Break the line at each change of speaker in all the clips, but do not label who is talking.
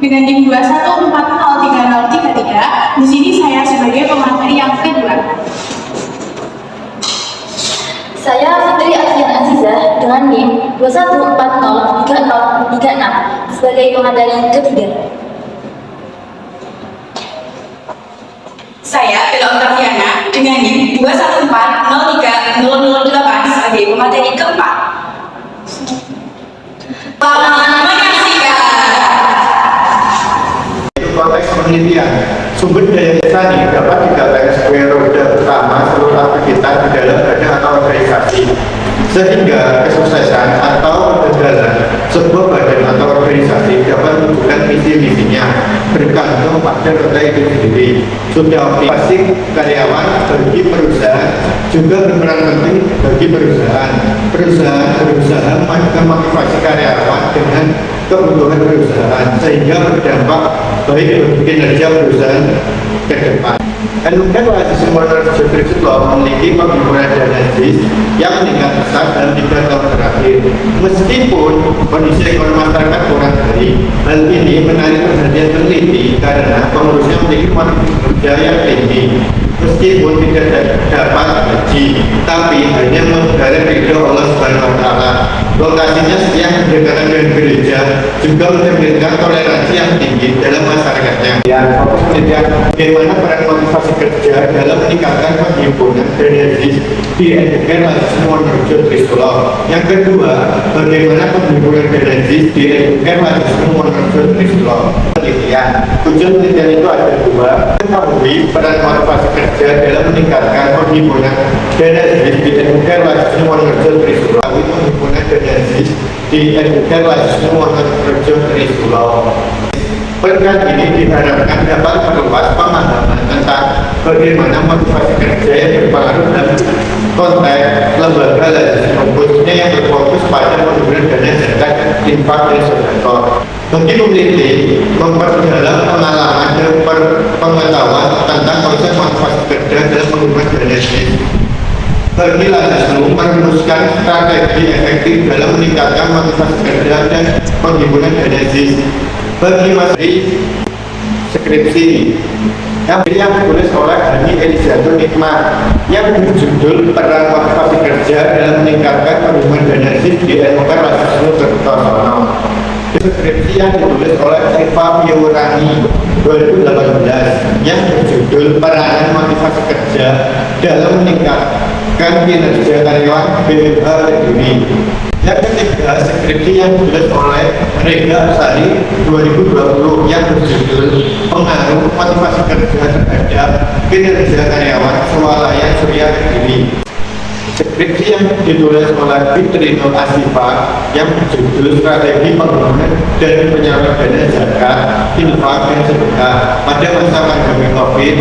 dengan NIM 214030333. Di sini saya sebagai pemateri yang kedua.
Saya Fitri Alfian Azizah dengan NIM 214030336 sebagai pemateri ketiga.
Saya Bella Octaviana dengan NIM 2140308 sebagai pemateri keempat. Selamat menyaksikan.
Konteks penelitian, sumber daya sani dapat dikatakan sebagai roda utama seluruh aktivitas di dalam badan atau organisasi, sehingga kesuksesan atau kegagalan sebuah badan atau organisasi dapat menunjukkan misi-misinya bergantung pada roda itu sendiri. Sudah optimasi karyawan bagi perusahaan juga berperan penting bagi perusahaan. Perusahaan berusaha memotivasi karyawan dengan kebutuhan perusahaan sehingga berdampak baik bagi kinerja perusahaan ke depan. Educate Moral Security Law memiliki penghiburan dana JIS yang meningkat pesat dalam 3 tahun terakhir. Meskipun kondisi ekonomi masyarakat kurang baik, hal ini menarik perhatian peneliti karena pengurusnya memiliki kualitas kerja yang tinggi. Meskipun tidak dapat gaji, tapi hanya mengharap ridho Allah Subhanahu wa Ta'ala. Lokasinya yang berdekatan dengan gereja juga memberikan toleransi yang tinggi dalam masyarakatnya. Dan fokus penelitian bagaimana peran motivasi kerja dalam meningkatkan penghimpunan dana JIS di Educare Monorejo Trisula. Yang kedua, bagaimana penghimpunan dana JIS di Educare Monorejo Trisula. Penelitian, tujuan penelitian itu ada dua: mengetahui peran motivasi kerja dalam meningkatkan penghimpunan dana JIS di Educare Monorejo Trisula. Penghimpunan dana JIS di Educare Monorejo Trisula. Penelitian ini diharapkan dapat memperluas pemahaman tentang bagaimana motivasi kerja yang berpengaruh dalam konteks lembaga legislatif, khususnya yang berfokus pada penggunaan dana zakat, infak, dan sedekah. Bagi peneliti memperdalam pengalaman dan pengetahuan tentang konsep motivasi kerja dalam penggunaan dana JIS. Bagi Lazisnu merumuskan strategi efektif dalam meningkatkan motivasi kerja dan penghimpunan dana JIS. Bagi materi skripsi yang ditulis oleh Hani Elizatul Nikmah yang berjudul Peran Motivasi Kerja dalam Meningkatkan Penghimpunan Dana JIS di Educare Lazisnu Kertosono. Skripsi yang ditulis oleh Eva Piurani 2018 yang berjudul Peranan Motivasi Kerja dalam Meningkatkan Kinerja Karyawan BMH Kediri. Yang ketiga, skripsi yang ditulis oleh Rega Sari 2020 yang berjudul Pengaruh Motivasi Kerja terhadap Kinerja Karyawan Swalayan Surya Kediri. Skripsi yang ditulis oleh Fitri Nur Asifah yang berjudul Strategi Penggunaan dan Penyaluran Dana Zakat, Infak, dan Sedekah pada masa pandemi COVID,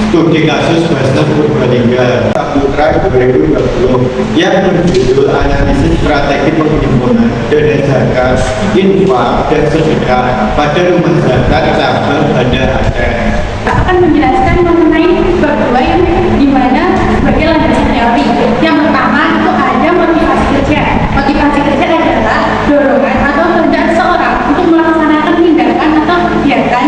studi kasus Basnas Purbalingga Saputra 2020 yang berjudul Analisis Strategi Penghimpunan Dana Zakat, Infak, dan Sedekah pada Rumah Zakat Cabang Banda Aceh.
Akan menjelaskan mengenai bab 2 yang dimana sebagai landasan teori. Yang pertama itu ada motivasi kerja. Motivasi kerja adalah dorongan atau kehendak seseorang untuk melaksanakan tindakan atau kegiatan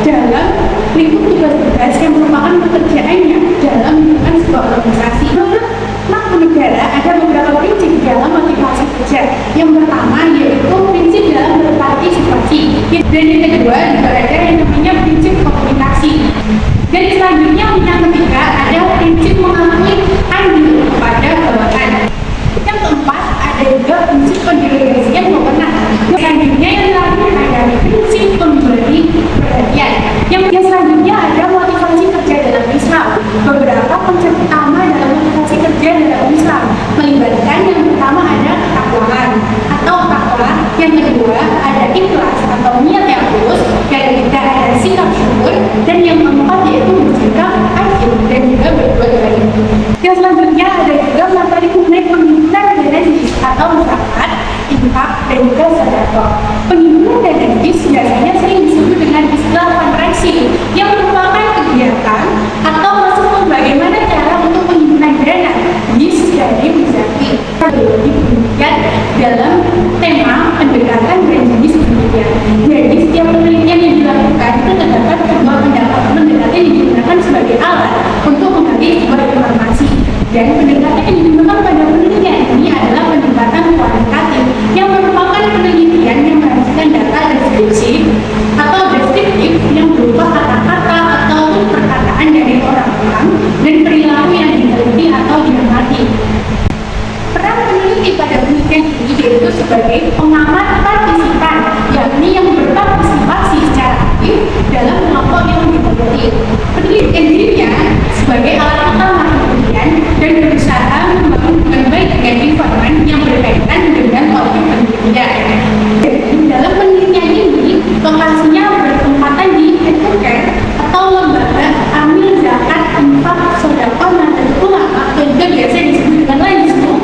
dalam lingkup tugas-tugas yang merupakan pekerjaannya dalam lingkungan sebuah organisasi. Menurut makna negara ada beberapa prinsip dalam motivasi kerja. Yang pertama yaitu prinsip dalam berpartisipasi, dan yang kedua juga ada yang namanya prinsip komunikasi. Dan selanjutnya yang ketiga ada prinsip mengakui andil kepada bawahan. Yang keempat ada juga prinsip pendelegasian wewenang. Selanjutnya yang terakhir ada prinsip pemberi perhatian. Yang selanjutnya ada motivasi kerja dalam Islam. Beberapa konsep utama dalam motivasi kerja dalam Islam melibatkan yang pertama ada ketakwaan atau takwa, yang kedua ada ikhlas atau niat yang tulus, yang ketiga ada sikap syukur, dan yang keempat yaitu bersikap adil dan juga berbuat baik. Yang selanjutnya ada juga materi mengenai penghimpunan dana JIS atau zakat, infak, dan juga sedekah. Penghimpunan dana JIS biasanya sering disebut dengan istilah fundraising yang merupakan kegiatan atau masuk bagaimana cara untuk penghimpunan dana JIS dari muzaki. pada penelitian ini yaitu sebagai pengamat partisipan, yakni yang berpartisipasi secara aktif dalam kelompok yang diikuti. Penelitian dirinya sebagai alat utama penelitian dan berusaha membangun hubungan baik dengan informan yang berkaitan dengan topik penelitian. Dalam penelitian ini, lokasinya bertempatan di Educare atau lembaga amil zakat infak sedekah Nahdlatul Ulama atau juga biasa disebut dengan lain disebut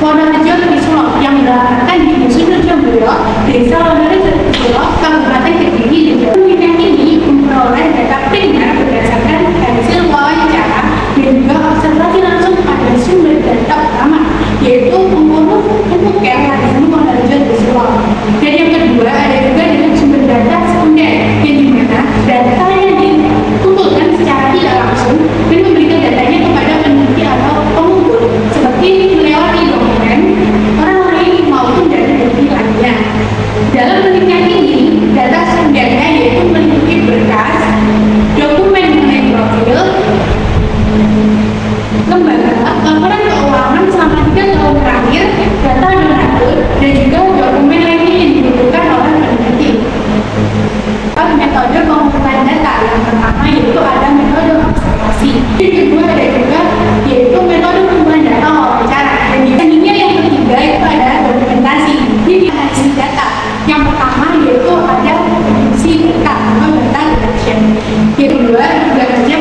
Wonorejo Trisula yang beralamatkan di Dusun Rejombolo, Desa Wonorejo Trisula, Kabupaten Kediri. Penelitian ini memperoleh data primer berdasarkan hasil wawancara dan juga observasi langsung pada sumber data utama, yaitu pengurus Educare Dusun Wonorejo Trisula. Dan yang kedua ada juga dengan sumber data sekunder yang dimana data yang dikumpulkan secara tidak langsung dan memberikan datanya kepada peneliti atau pengumpul seperti melewati dokumen orang lain maupun dari bukti lainnya. Dalam penelitian ini, data sekundernya yaitu meliputi berkas, dokumen mengenai profil, lembaga, laporan keuangan selama 3 tahun terakhir, data donatur, dan juga dokumen lainnya yang dibutuhkan oleh peneliti. Metode pengumpulan data yang pertama yaitu ada metode observasi, yang kedua ada juga yaitu metode pengumpulan data wawancara, dan selanjutnya yang ketiga itu ada dokumentasi. Jadi analisis data yang pertama yaitu ada fungsi data atau data collection, yang kedua juga kerja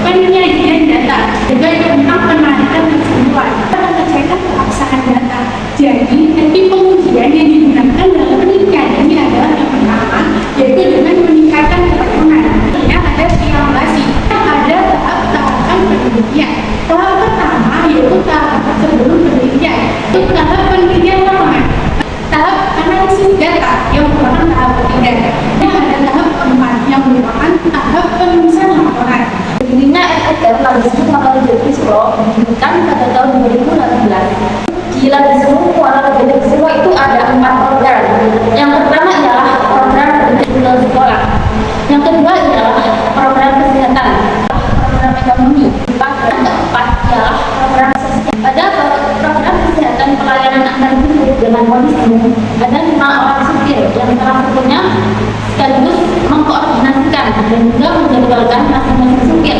penyajian data, juga tentang penarikan kesimpulan mengecekkan keabsahan data. Jadi teknik pengujian yang digunakan dalam penelitian ini adalah yang pertama yaitu dengan meningkatkan keterangan. Ya, ada simulasi, ada tahap-tahapan penelitian. Tahap pertama yaitu tahap sebelum penelitian, itu tahap penelitian lapangan. Tahap analisis data yang merupakan tahap ketiga. Dan ada tahap keempat yang merupakan tahap penulisan laporan.
Berdirinya Educare Ladisnu Wonorejo Trisula didirikan pada tahun 2016. Di Ladisnu Wonorejo Trisula itu ada 4 program. Yang pertama ialah program pendidikan sekolah. Yang kedua ialah program kesehatan, program ekonomi. Yang keempat ialah program sosial. Pada program kesehatan pelayanan antar guru dengan modisme ada 5 orang supir yang salah satunya sekaligus mengkoordinasikan dan juga menjadwalkan masing-masing supir.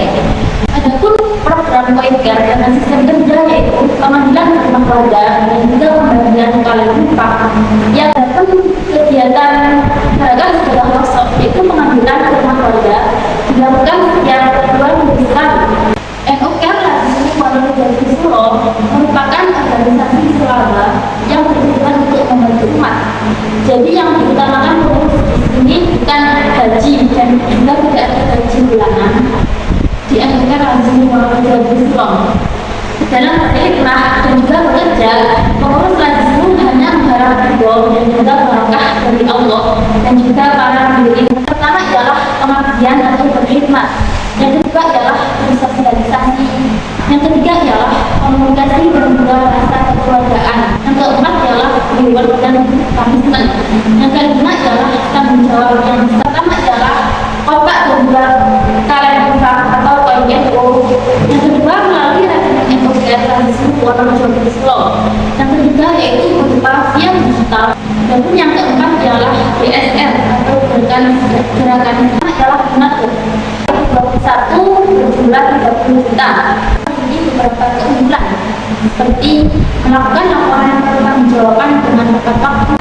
Adapun program Koinker dengan sistem kerja yaitu pemanggilan ke rumah keluarga dan juga pembagian kalian infak. Yang adapun kegiatan seragam sekolah workshop yaitu pemanggilan ke rumah keluarga dilakukan setiap 2 minggu sekali. Educare Ladisnu Wonorejo Trisula merupakan organisasi selama yang bertujuan untuk membantu umat. Jadi yang diutamakan pengurus di sini bukan gaji dan juga tidak ada gaji bulanan di Educare Ladisnu Wonorejo Trisula. Dalam berkhidmat dan juga bekerja, pengurus Ladisnu hanya mengharap ridho dan juga berkah dari Allah dan juga para pendiri. Pertama ialah pengabdian atau berkhidmat. Yang kedua ialah bersosialisasi. Yang ketiga ialah komunikasi dan juga rasa kekeluargaan. Yang keempat ialah reward dan punishment. Yang kelima ialah tanggung jawab. Yang pertama ialah kotak dan juga kalender infak atau koin NO. Yang kedua melalui rekening Educare Ladisnu Wonorejo Trisula. Yang ketiga yaitu berupa via digital. Dan yang keempat ialah GSR atau gerakan ialah donatur. 21 berjumlah 30 juta. Ini beberapa keunggulan seperti melakukan laporan pertanggungjawaban dengan tepat waktu.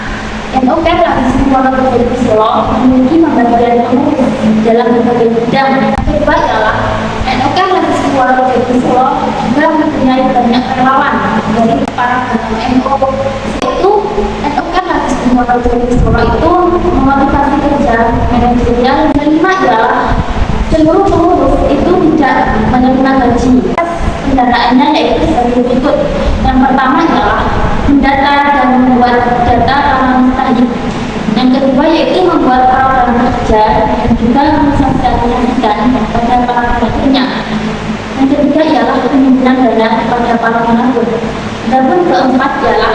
Educare Ladisnu Wonorejo Trisula memiliki pembagian pengurus dalam berbagai bidang. Yang kedua ialah Educare Ladisnu Wonorejo Trisula juga mempunyai banyak relawan dari para NO. Yaitu Educare Ladisnu Wonorejo Trisula itu memotivasi kerja manajerial. Yang kelima ialah seluruh pengurus itu tidak menerima gaji. Kendaraannya yaitu sebagai berikut. Yang pertama ialah mendata dan membuat data ramah mustahil. Yang kedua yaitu membuat program kerja dan juga mensosialisasikan kepada para pekerjanya. Yang ketiga ialah penimbunan dana kepada para penabur. Dan keempat ialah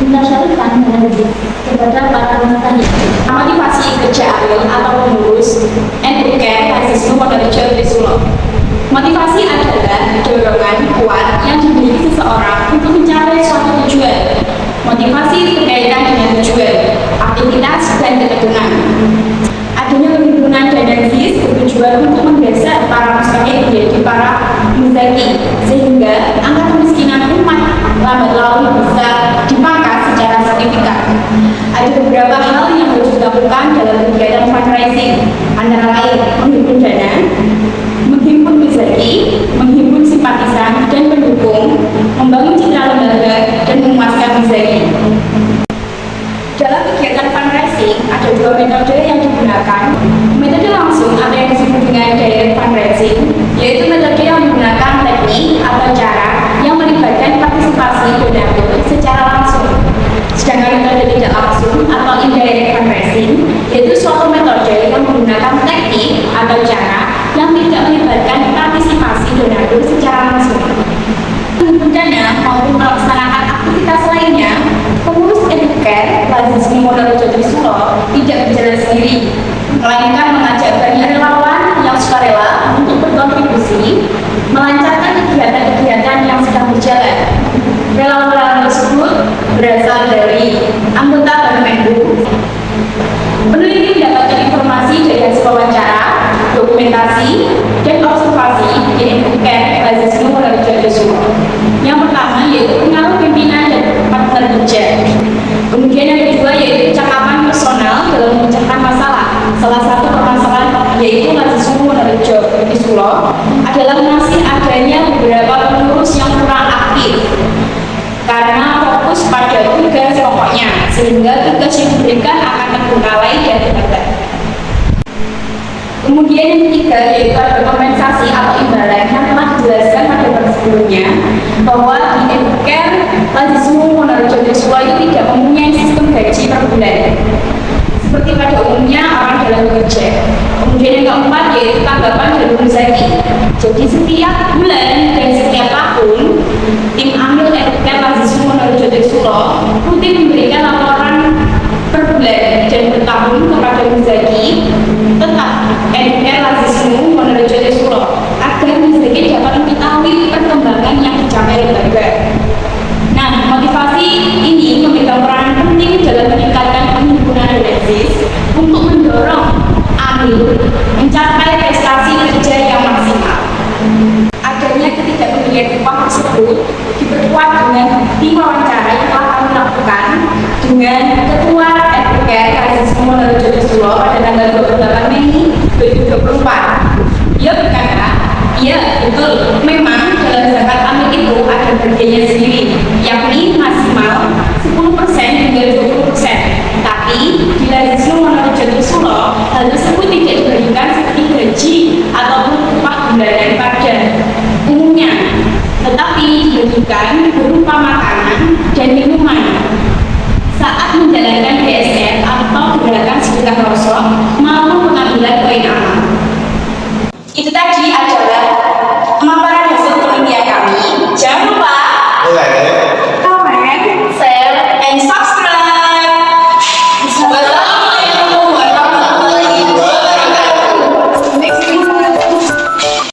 mendasyarkan energi kepada para mustahil.
Motivasi kerja amil atau pengurus Educare Ladisnu Wonorejo Trisula.
Motivasi adalah dorongan kuat yang dimiliki seseorang untuk mencapai suatu tujuan. Motivasi berkaitan dengan tujuan, aktivitas, dan keteguhan. Adanya perhimpunan danasis bertujuan untuk menggeser para mustahik menjadi para muzaki, sehingga angka kemiskinan umat lambat laun bisa dipangkas secara signifikan. Ada beberapa hal yang harus dilakukan dalam kegiatan fundraising, antara lain menghimpun dana, menghimpun muzaki, menghimpun simpatisan dan pendukung, membangun citra lembaga, dan memuaskan muzaki. Dalam kegiatan fundraising, ada dua metode yang digunakan. Metode langsung atau yang disebut dengan direct fundraising, yaitu metode yang menggunakan teknik atau cara yang melibatkan partisipasi donatur secara langsung. Sedangkan metode tidak langsung atau indirect fundraising, yaitu suatu metode yang menggunakan teknik atau cara yang tidak melibatkan partisipasi donatur secara langsung. Dana maupun melaksanakan aktivitas lainnya, pengurus Educare Lazisme Wonorejo Trisuro tidak berjalan sendiri, melainkan mengajak banyak relawan yang sukarela untuk berkontribusi melancarkan kegiatan-kegiatan yang sedang berjalan. Relawan tersebut berasal dari anggota Bamendu. Peneliti mendapatkan informasi dari hasil wawancara, dokumentasi, dan observasi di Educare Lazisme Wonorejo Trisuro. Yang pertama yaitu pengaruh pimpinan dan partner kerja. Kemudian yang kedua yaitu cakapan personal dalam memecahkan masalah. Salah satu permasalahan yaitu Lazisme Wonorejo Trisuro adalah masih adanya beberapa pengurus yang kurang aktif karena fokus pada tugas pokoknya, sehingga tugas yang diberikan akan terbengkalai dan terhambat. Kemudian yang ketiga yaitu ada kompensasi atau imbalan yang telah dijelaskan pada part sebelumnya, bahwa di Educare Lazisme Wonorejo Trisuro itu tidak mempunyai sistem gaji per bulan seperti pada umumnya orang dalam bekerja. Kemudian yang keempat yaitu tanggapan dari muzaki. Jadi setiap bulan dan setiap tahun tim amil Educare Lazisme Wonorejo Trisuro rutin memberikan laporan per bulan dan per tahun kepada muzaki tetap Educare Lazisme Wonorejo Trisuro agar muzaki dapat mengetahui perkembangan yang dicapai lembaga. Nah, motivasi ini memegang peran penting dalam meningkatkan penghimpunan danasis untuk mendorong amil mencapai prestasi kerja yang maksimal. Adanya ketidakpemilihan upah tersebut diperkuat dengan tim wawancara yang telah kami lakukan dengan Ketua Educare Lazisme Wonorejo Trisuro pada tanggal 28 Mei 2024. Ya bukan Kak? Iya, betul. Memang dalam zakat amil itu ada bagiannya sendiri, yakni maksimal 10% hingga 20%. Tapi di Lazisme Wonorejo Trisuro, hal tersebut tidak diberikan seperti gaji ataupun upah bulanan pada umumnya, tetapi diberikan berupa makanan dan minuman saat menjalankan BSR atau gerakan sedekah rosok maupun pengambilan poin amal.
Itu tadi adalah